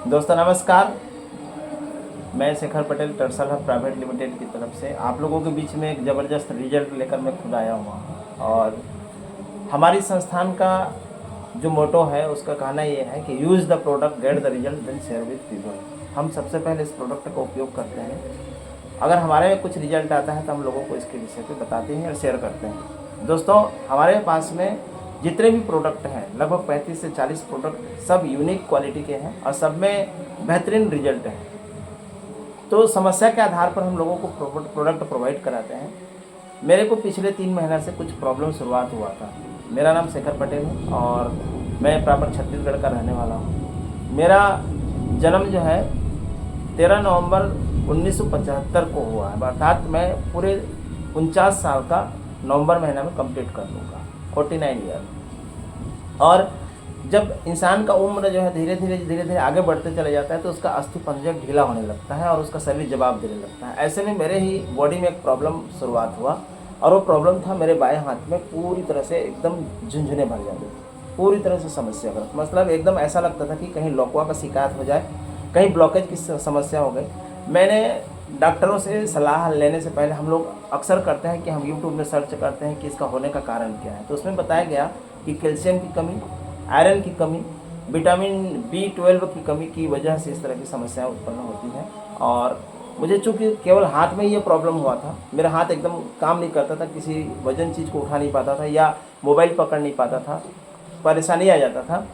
दोस्तों नमस्कार। मैं शेखर पटेल टर्सल हब प्राइवेट लिमिटेड की तरफ से आप लोगों के बीच में एक ज़बरदस्त रिजल्ट लेकर मैं खुद आया हुआ हूँ। और हमारी संस्थान का जो मोटो है उसका कहना ये है कि use the product, get the result, then share with people. हम सबसे पहले इस प्रोडक्ट का उपयोग करते हैं। अगर हमारे में कुछ रिजल्ट आता है तो हम लोगों को इसके विषय पे बताते हैं और शेयर करते हैं। दोस्तों हमारे पास में जितने भी प्रोडक्ट हैं लगभग 35 से 40 प्रोडक्ट सब यूनिक क्वालिटी के हैं और सब में बेहतरीन रिजल्ट है। तो समस्या के आधार पर हम लोगों को प्रोडक्ट प्रोवाइड कराते हैं। मेरे को पिछले 3 महीना से कुछ प्रॉब्लम शुरुआत हुआ था। मेरा नाम शेखर पटेल है और मैं प्रॉपर छत्तीसगढ़ का रहने वाला हूँ। मेरा जन्म जो है 13 नवंबर 1975 को हुआ है, अर्थात मैं पूरे 49 साल का नवंबर महीना में कंप्लीट कर लूँगा, 49 ईयर। और जब इंसान का उम्र जो है धीरे धीरे आगे बढ़ते चले जाता है तो उसका अस्थि पंजर ढीला होने लगता है और उसका शरीर जवाब देने लगता है। ऐसे में मेरे ही बॉडी में एक प्रॉब्लम शुरुआत हुआ और वो प्रॉब्लम था मेरे बाएं हाथ में पूरी तरह से एकदम झुंझुने भर जाते थे, पूरी तरह से समस्या कर, मतलब एकदम ऐसा लगता था कि कहीं लकवा का शिकायत हो जाए, कहीं ब्लॉकेज की समस्या हो गई। मैंने डॉक्टरों से सलाह लेने से पहले हम लोग अक्सर करते हैं कि हम यूट्यूब में सर्च करते हैं कि इसका होने का कारण क्या है। तो उसमें बताया गया कि कैल्शियम की कमी, आयरन की कमी, विटामिन B12 की कमी की वजह से इस तरह की समस्याएं उत्पन्न होती हैं। और मुझे चूँकि केवल हाथ में ये प्रॉब्लम हुआ था, मेरा हाथ एकदम काम नहीं करता था, किसी वजन चीज़ को उठा नहीं पाता था या मोबाइल पकड़ नहीं पाता था, परेशानी आ जाता था।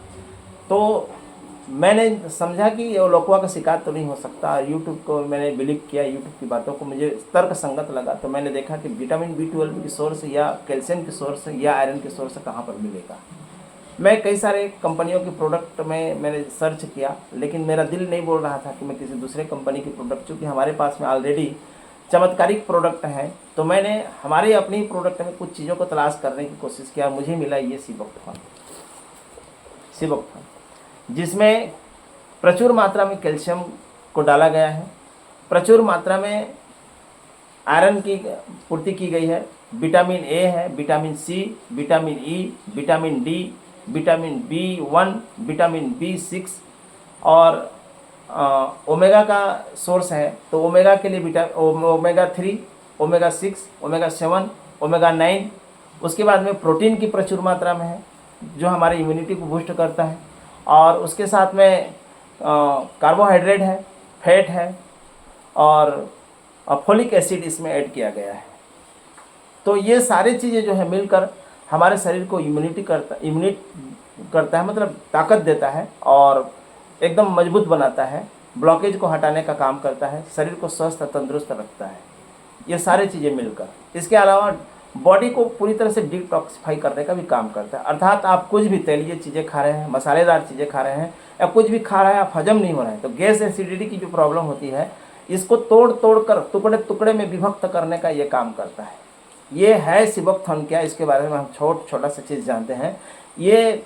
तो मैंने समझा कि ये लोकवा का शिकायत तो नहीं हो सकता। यूट्यूब को मैंने बिलीव किया, यूट्यूब की बातों को मुझे तर्क संगत लगा। तो मैंने देखा कि विटामिन B12 की सोर्स या कैल्शियम की सोर्स या आयरन की सोर्स कहाँ पर मिलेगा। मैं कई सारे कंपनियों के प्रोडक्ट में मैंने सर्च किया, लेकिन मेरा दिल नहीं बोल रहा था कि मैं किसी दूसरे कंपनी के प्रोडक्ट, चूँकि हमारे पास में ऑलरेडी चमत्कारिक प्रोडक्ट हैं, तो मैंने हमारे अपने ही प्रोडक्ट में कुछ चीज़ों को तलाश करने की कोशिश किया। मुझे मिला ये सिबोक्थन, जिसमें प्रचुर मात्रा में कैल्शियम को डाला गया है, प्रचुर मात्रा में आयरन की पूर्ति की गई है, विटामिन ए है, vitamin C, vitamin E, vitamin D, vitamin B1, vitamin B6 और ओमेगा का सोर्स है। तो ओमेगा के लिए ओमेगा 3, ओमेगा 6, ओमेगा 7, ओमेगा 9। उसके बाद में प्रोटीन की प्रचुर मात्रा में है जो हमारी इम्यूनिटी को बूस्ट करता है। और उसके साथ में कार्बोहाइड्रेट है, फैट है और फोलिक एसिड इसमें ऐड किया गया है। तो ये सारी चीज़ें जो है मिलकर हमारे शरीर को इम्यूनिट करता है, मतलब ताकत देता है और एकदम मजबूत बनाता है, ब्लॉकेज को हटाने का काम करता है, शरीर को स्वस्थ तंदुरुस्त रखता है, ये सारी चीज़ें मिलकर। इसके अलावा बॉडी को पूरी तरह से डिटॉक्सिफाई करने का भी काम करता है। अर्थात आप कुछ भी तेलीय चीज़ें खा रहे हैं, मसालेदार चीज़ें खा रहे हैं या कुछ भी खा रहे हैं, आप हजम नहीं हो रहे हैं, तो गैस एसिडिटी की जो प्रॉब्लम होती है इसको तोड़ कर टुकड़े टुकड़े में विभक्त करने का ये काम करता है। ये है सिबोक्थन। क्या इसके बारे में हम छोटा सा चीज़ जानते हैं। ये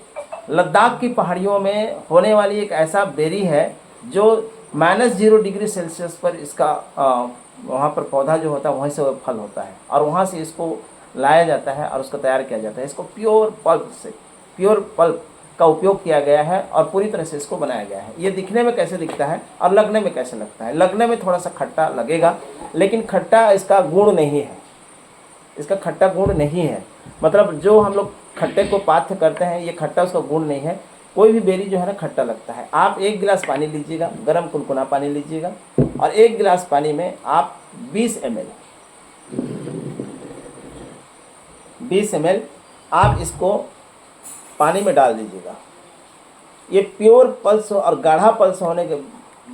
लद्दाख की पहाड़ियों में होने वाली एक ऐसा बेरी है जो -0 डिग्री सेल्सियस पर इसका वहाँ पर पौधा जो होता है वहीं से वो फल होता है और वहाँ से इसको लाया जाता है और उसको तैयार किया जाता है। इसको प्योर पल्प का उपयोग किया गया है और पूरी तरह से इसको बनाया गया है। ये दिखने में कैसे दिखता है और लगने में कैसे लगता है। लगने में थोड़ा सा खट्टा लगेगा, लेकिन खट्टा इसका गुण नहीं है, इसका खट्टा गुण नहीं है। मतलब जो हम लोग खट्टे को पाथ्य करते हैं, ये खट्टा उसका गुण नहीं है। कोई भी बेरी जो है ना खट्टा लगता है। आप 1 गिलास पानी लीजिएगा, गर्म कुनकुना पानी लीजिएगा और 1 गिलास पानी में आप 20 ml आप इसको पानी में डाल दीजिएगा। ये प्योर पल्स और गाढ़ा पल्स होने के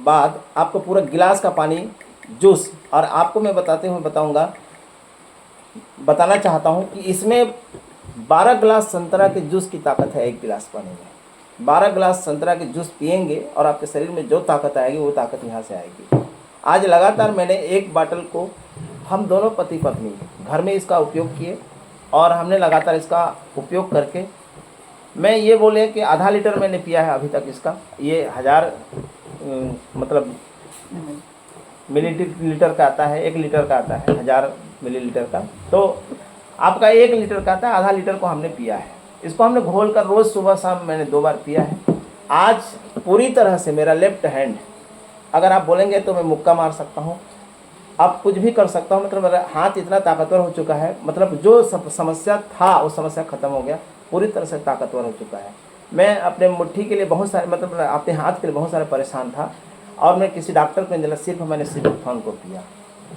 बाद आपको पूरा गिलास का पानी जूस, और आपको मैं बताना चाहता हूँ कि इसमें 12 गिलास संतरा के जूस की ताकत है 1 गिलास पानी में। 12 गिलास संतरा के जूस पिएंगे और आपके शरीर में जो ताकत आएगी वो ताकत यहाँ से आएगी। आज लगातार मैंने 1 बाटल को, हम दोनों पति पत्नी घर में इसका उपयोग किए और हमने लगातार इसका उपयोग करके, मैं ये बोले कि आधा लीटर मैंने पिया है अभी तक इसका। ये 1000 मतलब मिलीलीटर का आता है, 1 लीटर का आता है, 1000 मिलीलीटर का। तो आपका 1 लीटर का आता है, आधा लीटर को हमने पिया है। इसको हमने घोल कर रोज़ सुबह शाम मैंने 2 बार पिया है। आज पूरी तरह से मेरा लेफ्ट हैंड, अगर आप बोलेंगे तो मैं मुक्का मार सकता हूँ, अब कुछ भी कर सकता हूँ। मतलब मेरा हाथ इतना ताकतवर हो चुका है, मतलब जो समस्या था वो समस्या खत्म हो गया, पूरी तरह से ताकतवर हो चुका है। मैं अपने मुट्ठी के लिए बहुत सारे, मतलब अपने हाथ के लिए बहुत सारे परेशान था, और मैं किसी डॉक्टर को नहीं दिला, सिर्फ मैंने सिबुकथॉन को पिया।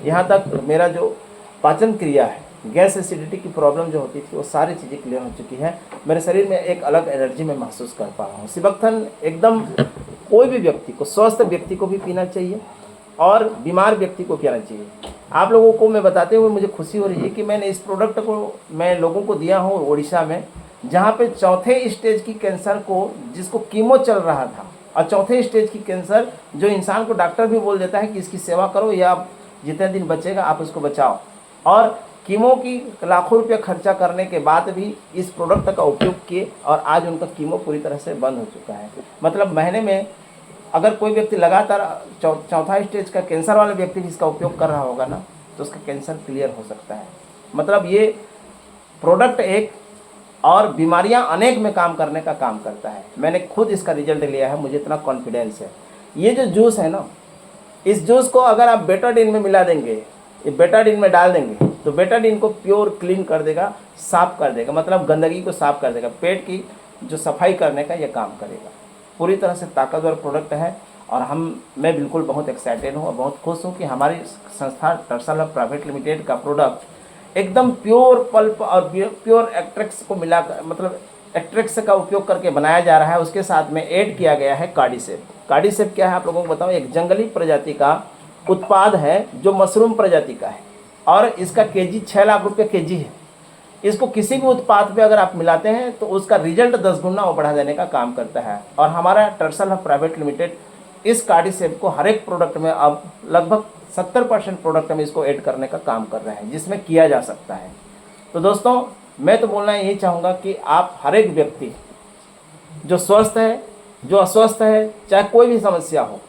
यहाँ तक मेरा जो पाचन क्रिया है, गैस एसिडिटी की प्रॉब्लम जो होती थी, वो सारी चीज़ें क्लियर हो चुकी है। मेरे शरीर में एक अलग एनर्जी में महसूस कर पा रहा हूँ। सिबुकथॉन एकदम कोई भी व्यक्ति को, स्वस्थ व्यक्ति को भी पीना चाहिए और बीमार व्यक्ति को पीना चाहिए। आप लोगों को मैं बताते हुए मुझे खुशी हो रही है कि मैंने इस प्रोडक्ट को मैं लोगों को दिया हूँ उड़ीसा में, जहाँ पे चौथे स्टेज की कैंसर को, जिसको कीमो चल रहा था, और चौथे स्टेज की कैंसर जो इंसान को डॉक्टर भी बोल देता है कि इसकी सेवा करो या जितने दिन बचेगा आप उसको बचाओ, और कीमो की लाखों रुपये खर्चा करने के बाद भी इस प्रोडक्ट का उपयोग किए, और आज उनका कीमो पूरी तरह से बंद हो चुका है। मतलब महीने में अगर कोई व्यक्ति लगातार चौथा स्टेज का कैंसर वाले व्यक्ति भी इसका उपयोग कर रहा होगा ना, तो उसका कैंसर क्लियर हो सकता है। मतलब ये प्रोडक्ट एक और बीमारियां अनेक में काम करने का काम करता है। मैंने खुद इसका रिजल्ट लिया है, मुझे इतना कॉन्फिडेंस है। ये जो जूस है ना, इस जूस को अगर आप बेटाडीन में मिला देंगे, ये बेटाडीन में डाल देंगे, तो बेटाडीन को प्योर क्लीन कर देगा, साफ कर देगा, मतलब गंदगी को साफ कर देगा, पेट की जो सफाई करने का ये काम करेगा। पूरी तरह से ताकतवर प्रोडक्ट है, और मैं बिल्कुल बहुत एक्साइटेड हूँ और बहुत खुश हूँ कि हमारी संस्था टर्सल हब प्राइवेट लिमिटेड का प्रोडक्ट एकदम प्योर पल्प और प्योर एक्ट्रेक्स को मिलाकर, मतलब एक्ट्रेक्स का उपयोग करके बनाया जा रहा है। उसके साथ में ऐड किया गया है कार्डिसेप। कार्डिसेप क्या है आप लोगों को बताऊँ, एक जंगली प्रजाति का उत्पाद है जो मशरूम प्रजाति का है, और इसका केजी 6 लाख रुपये केजी है। इसको किसी भी उत्पाद पे अगर आप मिलाते हैं तो उसका रिजल्ट 10 गुना वो बढ़ा देने का काम करता है। और हमारा टर्सल हब प्राइवेट लिमिटेड इस कार्डिसेप को हर एक प्रोडक्ट में अब लगभग 70% प्रोडक्ट में इसको ऐड करने का काम कर रहे हैं, जिसमें किया जा सकता है। तो दोस्तों, मैं तो बोलना यही चाहूँगा कि आप हर एक व्यक्ति जो स्वस्थ है, जो अस्वस्थ है, चाहे कोई भी समस्या हो,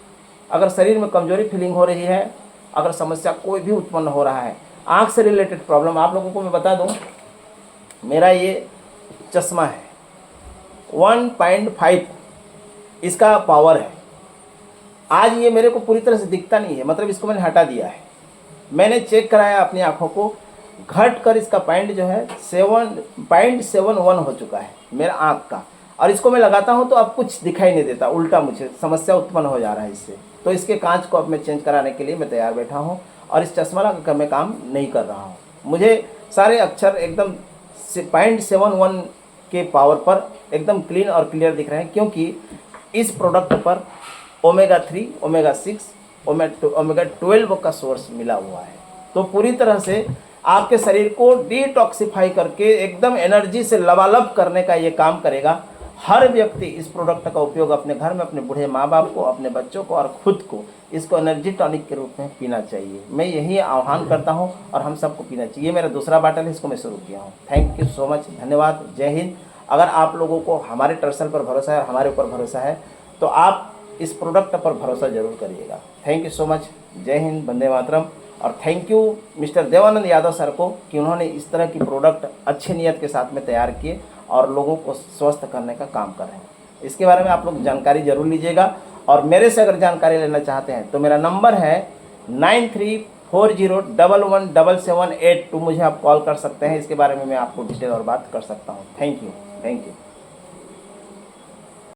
अगर शरीर में कमजोरी फीलिंग हो रही है, अगर समस्या कोई भी उत्पन्न हो रहा है, आँख से रिलेटेड प्रॉब्लम, आप लोगों को मैं बता दूँ, मेरा ये चश्मा है 1.5 इसका पावर है। आज ये मेरे को पूरी तरह से दिखता नहीं है, मतलब इसको मैंने हटा दिया है। मैंने चेक कराया अपनी आँखों को, घट कर इसका पॉइंट जो है 7.71 हो चुका है मेरा आँख का, और इसको मैं लगाता हूँ तो अब कुछ दिखाई नहीं देता, उल्टा मुझे समस्या उत्पन्न हो जा रहा है इससे। तो इसके कांच को अब मैं चेंज कराने के लिए मैं तैयार बैठा हूँ, और इस चश्मा लगाकर मैं काम नहीं कर रहा हूँ। मुझे सारे अक्षर एकदम 0.71 के पावर पर एकदम क्लीन और क्लियर दिख रहे हैं, क्योंकि इस प्रोडक्ट पर ओमेगा 3, ओमेगा 6, ओमेगा 12 का सोर्स मिला हुआ है। तो पूरी तरह से आपके शरीर को डिटॉक्सिफाई करके एकदम एनर्जी से लबालब करने का ये काम करेगा। हर व्यक्ति इस प्रोडक्ट का उपयोग अपने घर में अपने बूढ़े माँ बाप को, अपने बच्चों को और खुद को इसको एनर्जी टॉनिक के रूप में पीना चाहिए। मैं यही आह्वान करता हूँ, और हम सबको पीना चाहिए। मेरा दूसरा बाटल है, इसको मैं शुरू किया हूँ। थैंक यू सो मच, धन्यवाद, जय हिंद। अगर आप लोगों को हमारे टर्सल पर भरोसा है और हमारे ऊपर भरोसा है, तो आप इस प्रोडक्ट पर भरोसा जरूर करिएगा। थैंक यू सो मच, जय हिंद, वंदे मातरम। और thank you mister Devanand Yadav sir को कि उन्होंने इस तरह की प्रोडक्ट अच्छे नियत के साथ में तैयार किए और लोगों को स्वस्थ करने का काम कर रहे हैं। इसके बारे में आप लोग जानकारी जरूर लीजिएगा, और मेरे से अगर जानकारी लेना चाहते हैं तो मेरा नंबर है 9340117782। मुझे आप कॉल कर सकते हैं, इसके बारे में मैं आपको डिटेल और बात कर सकता हूँ। Thank you, thank you.